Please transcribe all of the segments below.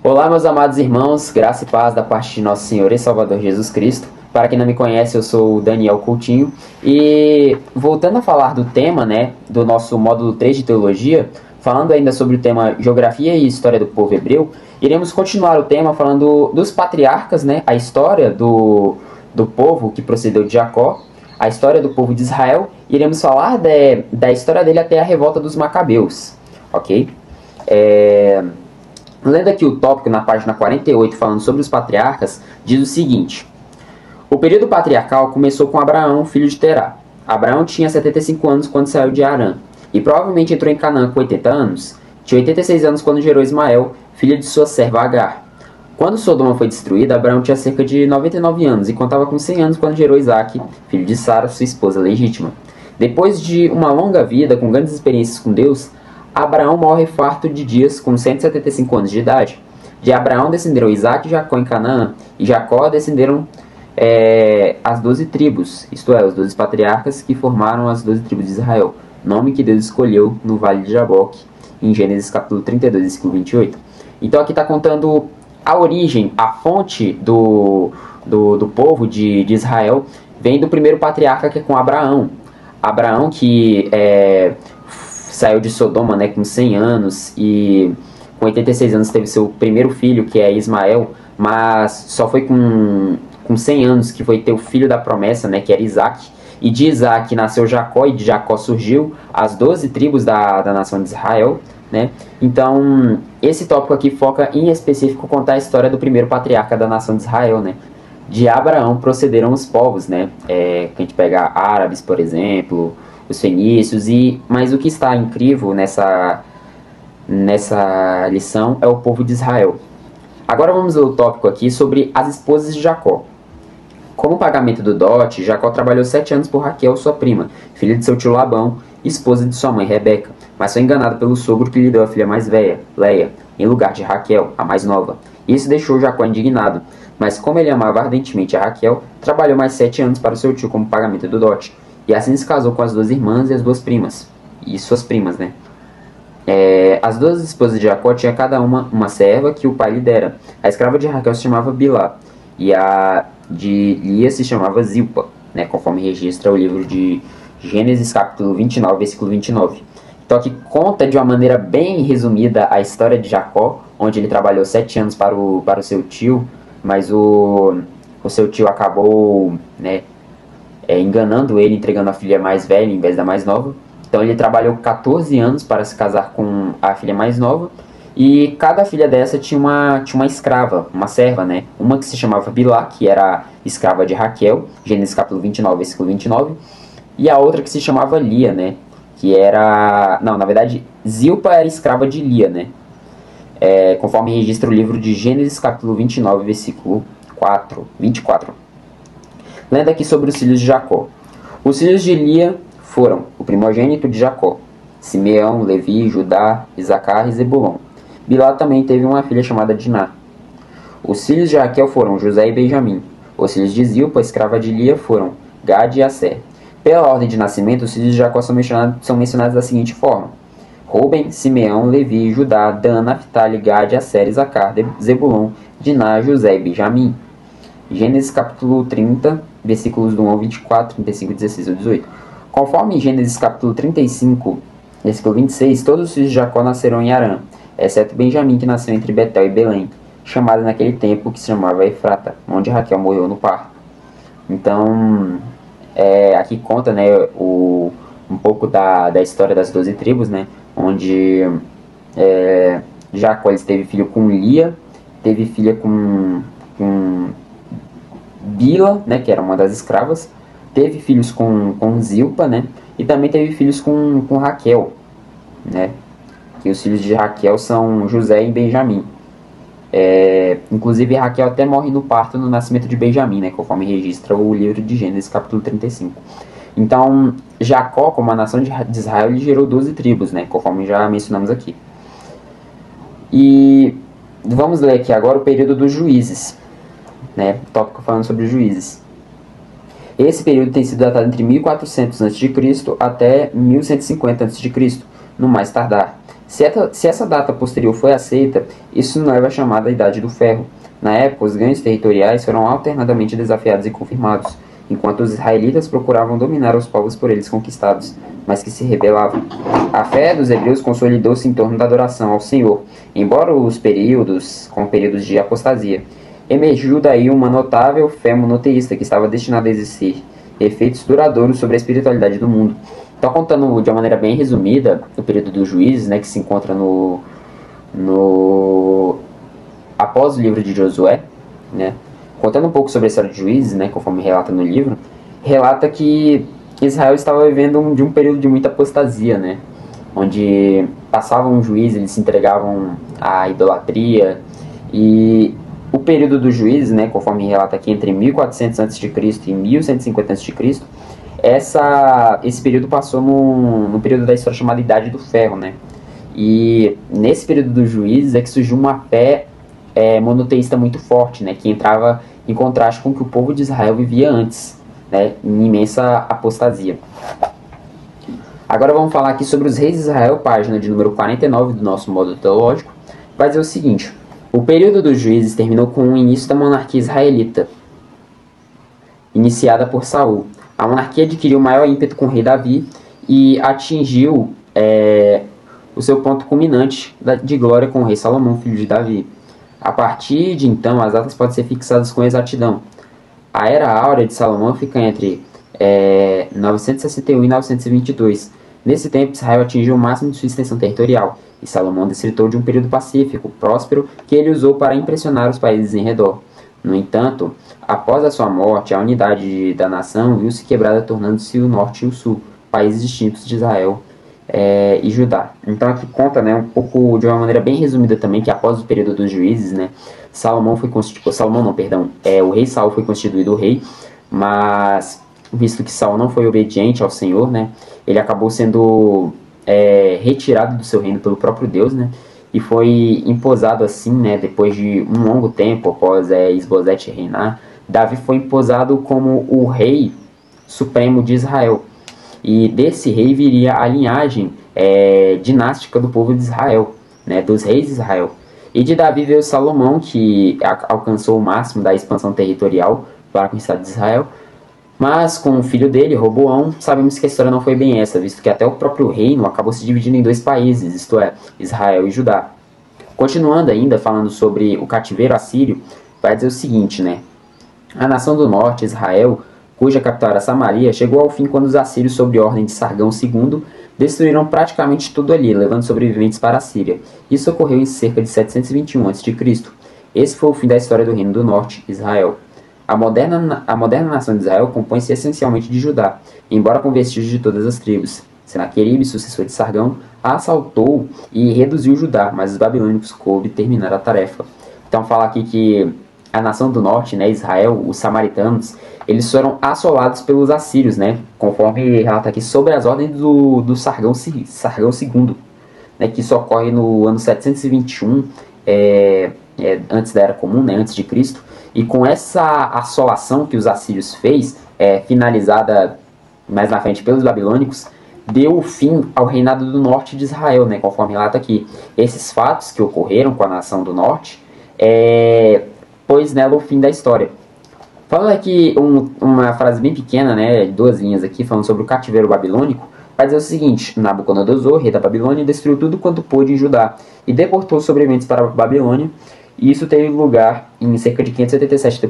Olá, meus amados irmãos, graça e paz da parte de nosso Senhor e Salvador Jesus Cristo. Para quem não me conhece, eu sou o Daniel Coutinho e voltando a falar do tema, do nosso módulo 3 de teologia, falando ainda sobre o tema geografia e história do povo hebreu, iremos continuar o tema falando dos patriarcas, a história do povo que procedeu de Jacó, a história do povo de Israel. Iremos falar da história dele até a revolta dos Macabeus, ok? Lendo aqui o tópico na página 48, falando sobre os patriarcas, diz o seguinte: o período patriarcal começou com Abraão, filho de Terá. Abraão tinha 75 anos quando saiu de Harã, e provavelmente entrou em Canaã com 80 anos. Tinha 86 anos quando gerou Ismael, filho de sua serva Agar. Quando Sodoma foi destruída, Abraão tinha cerca de 99 anos e contava com 100 anos quando gerou Isaque, filho de Sara, sua esposa legítima. Depois de uma longa vida com grandes experiências com Deus, Abraão morre farto de dias com 175 anos de idade. De Abraão descenderam Isaque e Jacó em Canaã, e Jacó descenderam as 12 tribos, isto é, os 12 patriarcas que formaram as 12 tribos de Israel, nome que Deus escolheu no Vale de Jaboque, em Gênesis capítulo 32, versículo 28. Então aqui está contando a origem, a fonte do povo de Israel, vem do primeiro patriarca, que é com Abraão. Abraão que saiu de Sodoma com 100 anos e com 86 anos teve seu primeiro filho, que é Ismael, mas só foi com 100 anos que foi ter o filho da promessa, que era Isaque. E de Isaque nasceu Jacó, e de Jacó surgiu as 12 tribos da nação de Israel. Então, esse tópico aqui foca em específico contar a história do primeiro patriarca da nação de Israel. De Abraão procederam os povos, que a gente pega árabes, por exemplo, os fenícios, mas o que está incrível nessa lição é o povo de Israel. Agora vamos ler o tópico aqui sobre as esposas de Jacó. Como pagamento do dote, Jacó trabalhou 7 anos por Raquel, sua prima, filha de seu tio Labão, esposa de sua mãe Rebeca, mas foi enganado pelo sogro, que lhe deu a filha mais velha, Leia, em lugar de Raquel, a mais nova. Isso deixou Jacó indignado, mas como ele amava ardentemente a Raquel, trabalhou mais 7 anos para o seu tio como pagamento do dote, e assim se casou com as 2 irmãs e as 2 primas, e suas primas, As 2 esposas de Jacó tinham cada uma serva que o pai lhe dera. A escrava de Raquel se chamava Bilá, e a de Lia se chamava Zilpa, conforme registra o livro de Gênesis capítulo 29, versículo 29. Então aqui conta de uma maneira bem resumida a história de Jacó, onde ele trabalhou 7 anos para o seu tio, mas o seu tio acabou enganando ele, entregando a filha mais velha em vez da mais nova. Então ele trabalhou 14 anos para se casar com a filha mais nova, e cada filha dessa tinha uma escrava, uma serva, uma que se chamava Bilá, que era escrava de Raquel, Gênesis capítulo 29, versículo 29, e a outra que se chamava Lia, que era... Não, na verdade, Zilpa era escrava de Lia, conforme registra o livro de Gênesis capítulo 29, versículo 24. Lendo aqui sobre os filhos de Jacó. Os filhos de Lia foram o primogênito de Jacó, Simeão, Levi, Judá, Isacar e Zebulon. Bilá também teve uma filha chamada Diná. Os filhos de Raquel foram José e Benjamim. Os filhos de Zilpa, escrava de Lia, foram Gade e Asser. Pela ordem de nascimento, os filhos de Jacó são mencionados da seguinte forma: Ruben, Simeão, Levi, Judá, Dan, Naphtali, Gade, Asser, Isacar, Zebulon, Diná, José e Benjamim. Gênesis capítulo 30, versículos do 1 ao 24, 35, 16 ao 18. Conforme Gênesis capítulo 35, versículo 26, todos os filhos de Jacó nasceram em Harã, exceto Benjamim, que nasceu entre Betel e Belém, chamado naquele tempo que se chamava Efrata, onde Raquel morreu no parto. Então, aqui conta um pouco da história das 12 tribos, onde Jacó teve filho com Lia, teve filha com Bila, que era uma das escravas, teve filhos com Zilpa, e também teve filhos com Raquel, que os filhos de Raquel são José e Benjamim. Inclusive Raquel até morre no parto, no nascimento de Benjamim, conforme registra o livro de Gênesis capítulo 35. Então Jacó, como a nação de Israel, ele gerou 12 tribos, conforme já mencionamos aqui. E vamos ler aqui agora o período dos juízes, tópico falando sobre os juízes. Esse período tem sido datado entre 1400 a.C. até 1150 a.C., no mais tardar. Se essa data posterior foi aceita, isso não é a chamada Idade do Ferro. Na época, os ganhos territoriais foram alternadamente desafiados e confirmados, enquanto os israelitas procuravam dominar os povos por eles conquistados, mas que se rebelavam. A fé dos hebreus consolidou-se em torno da adoração ao Senhor, embora os períodos de apostasia. Emergiu daí uma notável fé monoteísta que estava destinada a exercer efeitos duradouros sobre a espiritualidade do mundo. Então, contando de uma maneira bem resumida o período dos juízes, né, que se encontra após o livro de Josué, né, contando um pouco sobre a história de juízes, né, conforme relata no livro, relata que Israel estava vivendo de um período de muita apostasia, né, onde passavam um juiz, eles se entregavam à idolatria, e o período dos juízes, né, conforme relata aqui, entre 1400 a.C. e 1150 a.C., esse período passou no período da história chamada Idade do Ferro, né? E nesse período dos juízes é que surgiu uma fé monoteísta muito forte, né? Que entrava em contraste com o que o povo de Israel vivia antes, né? Em imensa apostasia. Agora vamos falar aqui sobre os reis de Israel, página de número 49 do nosso módulo teológico. Vai dizer o seguinte: o período dos juízes terminou com o início da monarquia israelita, iniciada por Saul. A monarquia adquiriu maior ímpeto com o rei Davi e atingiu o seu ponto culminante de glória com o rei Salomão, filho de Davi. A partir de então, as datas podem ser fixadas com exatidão. A era áurea de Salomão fica entre 961 e 922. Nesse tempo, Israel atingiu o máximo de sua extensão territorial, e Salomão desfrutou de um período pacífico, próspero, que ele usou para impressionar os países em redor. No entanto, após a sua morte, a unidade da nação viu-se quebrada, tornando-se o norte e o sul, países distintos de Israel e Judá. Então aqui conta, né, um pouco de uma maneira bem resumida também, que após o período dos juízes, né, o rei Saul foi constituído rei, mas visto que Saul não foi obediente ao Senhor, né, ele acabou sendo retirado do seu reino pelo próprio Deus, né, e foi imposado assim, né, depois de um longo tempo, após Isbosete reinar, Davi foi imposado como o rei supremo de Israel. E desse rei viria a linhagem dinástica do povo de Israel, né, dos reis de Israel. E de Davi veio Salomão, que alcançou o máximo da expansão territorial para o estado de Israel. Mas com o filho dele, Roboão, sabemos que a história não foi bem essa, visto que até o próprio reino acabou se dividindo em dois países, isto é, Israel e Judá. Continuando ainda, falando sobre o cativeiro assírio, vai dizer o seguinte, né? A nação do norte, Israel, cuja capital era Samaria, chegou ao fim quando os assírios, sob ordem de Sargão II, destruíram praticamente tudo ali, levando sobreviventes para a Síria. Isso ocorreu em cerca de 721 a.C. Esse foi o fim da história do reino do norte, Israel. A moderna nação de Israel compõe-se essencialmente de Judá, embora com vestígios de todas as tribos. Senaqueribe, sucessor de Sargão, assaltou e reduziu Judá, mas os babilônicos coube terminar a tarefa. Então fala aqui que a nação do norte, né, Israel, os samaritanos, eles foram assolados pelos assírios, né, conforme relata aqui, sobre as ordens do Sargão II, né, que isso ocorre no ano 721, antes da Era Comum, né, antes de Cristo. E com essa assolação que os assírios fez, finalizada mais na frente pelos babilônicos, deu fim ao reinado do norte de Israel, né, conforme relata aqui. Esses fatos que ocorreram com a nação do norte pôs nela o fim da história. Falando aqui uma frase bem pequena, né, 2 linhas aqui, falando sobre o cativeiro babilônico, vai dizer o seguinte: Nabucodonosor, rei da Babilônia, destruiu tudo quanto pôde em Judá e deportou os sobreviventes para a Babilônia. E isso teve lugar em cerca de 587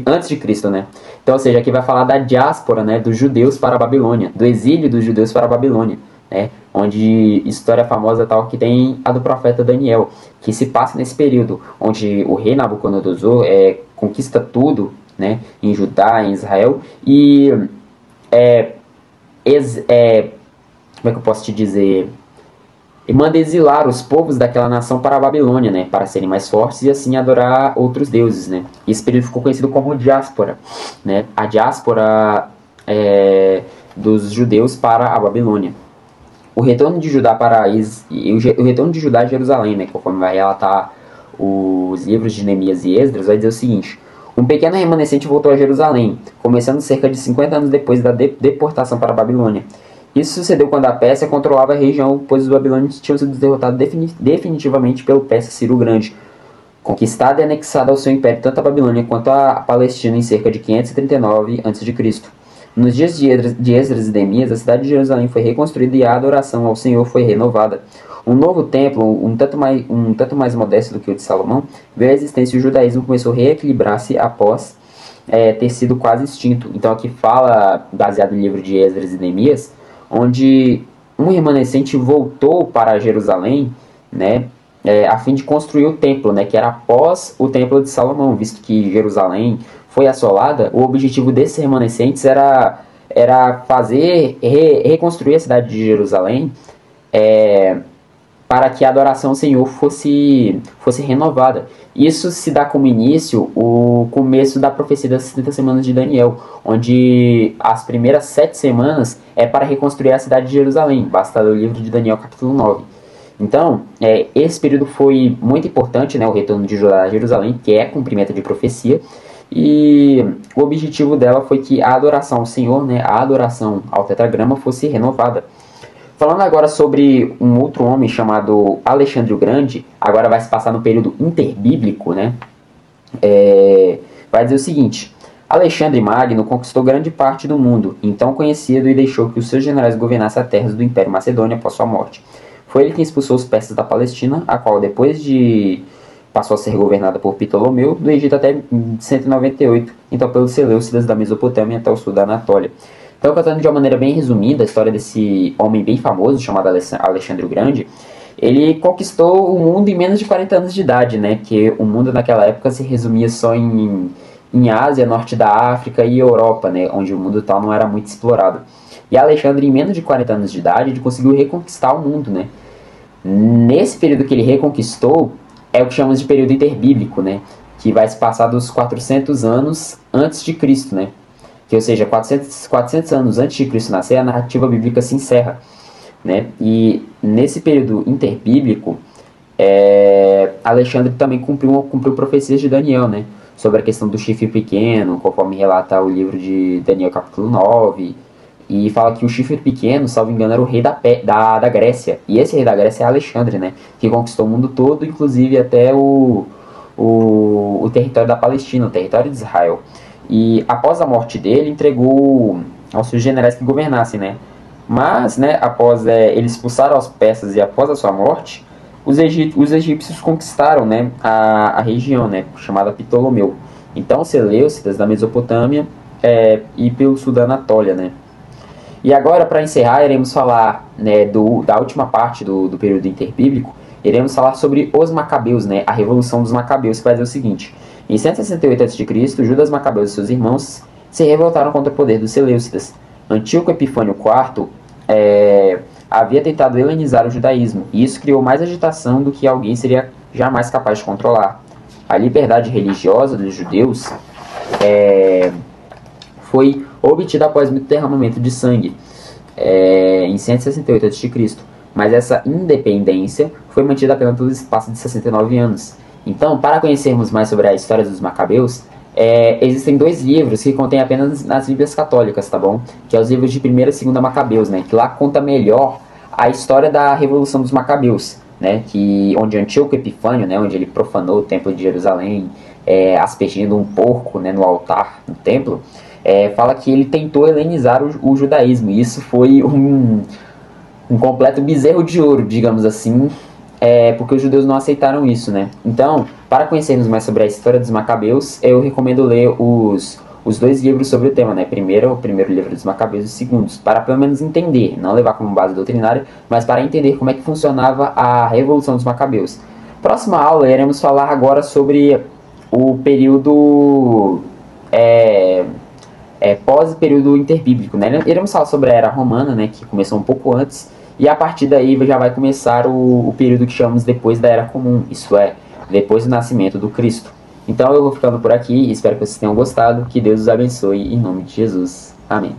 antes de Cristo, né? Então, ou seja, aqui vai falar da diáspora, né, dos judeus para a Babilônia, do exílio dos judeus para a Babilônia, né? Onde história famosa tal que tem a do profeta Daniel, que se passa nesse período, onde o rei Nabucodonosor conquista tudo, né, em Judá, em Israel, e como é que eu posso te dizer? E manda exilar os povos daquela nação para a Babilônia, né, para serem mais fortes e assim adorar outros deuses, né. E esse período ficou conhecido como diáspora, né, a diáspora dos judeus para a Babilônia. O retorno de Judá o retorno de Judá a Jerusalém, né, conforme vai relatar os livros de Neemias e Esdras, vai dizer o seguinte: um pequeno remanescente voltou a Jerusalém, começando cerca de 50 anos depois da deportação para a Babilônia. Isso sucedeu quando a Pérsia controlava a região, pois os babilônios tinham sido derrotados definitivamente pelo Persa Ciro o Grande, conquistada e anexada ao seu império tanto a Babilônia quanto a Palestina em cerca de 539 a.C. Nos dias de Esdras e Neemias, a cidade de Jerusalém foi reconstruída e a adoração ao Senhor foi renovada. Um novo templo, um tanto mais modesto do que o de Salomão, veio à existência e o judaísmo começou a reequilibrar-se após ter sido quase extinto. Então aqui fala, baseado no livro de Esdras e Neemias, onde um remanescente voltou para Jerusalém, né, a fim de construir o templo, né, que era após o templo de Salomão, visto que Jerusalém foi assolada. O objetivo desses remanescentes era reconstruir a cidade de Jerusalém, para que a adoração ao Senhor fosse renovada. Isso se dá como início o começo da profecia das 70 semanas de Daniel, onde as primeiras 7 semanas é para reconstruir a cidade de Jerusalém. Basta ler o livro de Daniel capítulo 9. Então, esse período foi muito importante, né, o retorno de Judá a Jerusalém, que é cumprimento de profecia, e o objetivo dela foi que a adoração ao Senhor, né, a adoração ao tetragrama, fosse renovada. Falando agora sobre um outro homem chamado Alexandre o Grande, agora vai se passar no período interbíblico, né? Vai dizer o seguinte: Alexandre Magno conquistou grande parte do mundo, então conhecido, e deixou que os seus generais governassem as terras do Império Macedônio após sua morte. Foi ele quem expulsou os persas da Palestina, a qual depois passou a ser governada por Ptolomeu, do Egito até 198, então pelos Seleucidas da Mesopotâmia até o sul da Anatólia. Então, contando de uma maneira bem resumida a história desse homem bem famoso, chamado Alexandre o Grande, ele conquistou o mundo em menos de 40 anos de idade, né? Que o mundo naquela época se resumia só em Ásia, Norte da África e Europa, né? Onde o mundo tal não era muito explorado. E Alexandre, em menos de 40 anos de idade, ele conseguiu reconquistar o mundo, né? Nesse período que ele reconquistou, é o que chamamos de período interbíblico, né? Que vai se passar dos 400 anos antes de Cristo, né? Que, ou seja, 400 anos antes de Cristo nascer, a narrativa bíblica se encerra, né? E nesse período interbíblico, Alexandre também cumpriu profecias de Daniel, né? Sobre a questão do chifre pequeno, conforme relata o livro de Daniel capítulo 9, e fala que o chifre pequeno, salvo engano, era o rei da Grécia, e esse rei da Grécia é Alexandre, né? Que conquistou o mundo todo, inclusive até o território da Palestina, o território de Israel. E após a morte dele, entregou aos seus generais que governassem, né? Mas, né, após eles expulsaram os persas e após a sua morte, os egípcios conquistaram, né, a região, né, chamada Ptolomeu. Então, Seleucidas da Mesopotâmia e pelo sul da Anatólia, né? E agora, para encerrar, iremos falar, né, da última parte do período interbíblico. Iremos falar sobre os Macabeus, né, a revolução dos Macabeus, que vai dizer o seguinte: em 168 a.C., Judas Macabeu e seus irmãos se revoltaram contra o poder dos Seleucidas. Antíoco Epifânio IV havia tentado helenizar o judaísmo, e isso criou mais agitação do que alguém seria jamais capaz de controlar. A liberdade religiosa dos judeus foi obtida após muito derramamento de sangue, em 168 a.C., mas essa independência foi mantida apenas pelo espaço de 69 anos. Então, para conhecermos mais sobre a história dos Macabeus, existem 2 livros que contêm apenas nas Bíblias católicas, tá bom? Que é os livros de 1ª e 2ª Macabeus, né? Que lá conta melhor a história da Revolução dos Macabeus, né? Onde Antíoco Epifânio, né? Onde ele profanou o Templo de Jerusalém, aspergindo um porco, né? No altar do templo, fala que ele tentou helenizar o judaísmo. E isso foi um completo bezerro de ouro, digamos assim, porque os judeus não aceitaram isso, né? Então, para conhecermos mais sobre a história dos Macabeus, eu recomendo ler os 2 livros sobre o tema, né? O primeiro livro dos Macabeus e o segundo, para pelo menos entender, não levar como base doutrinária, mas para entender como é que funcionava a Revolução dos Macabeus. Próxima aula, iremos falar agora sobre o período pós-período interbíblico, né? Iremos falar sobre a Era Romana, né? Que começou um pouco antes, e a partir daí já vai começar o período que chamamos depois da Era Comum, isso é, depois do nascimento do Cristo. Então eu vou ficando por aqui, espero que vocês tenham gostado, que Deus os abençoe em nome de Jesus. Amém.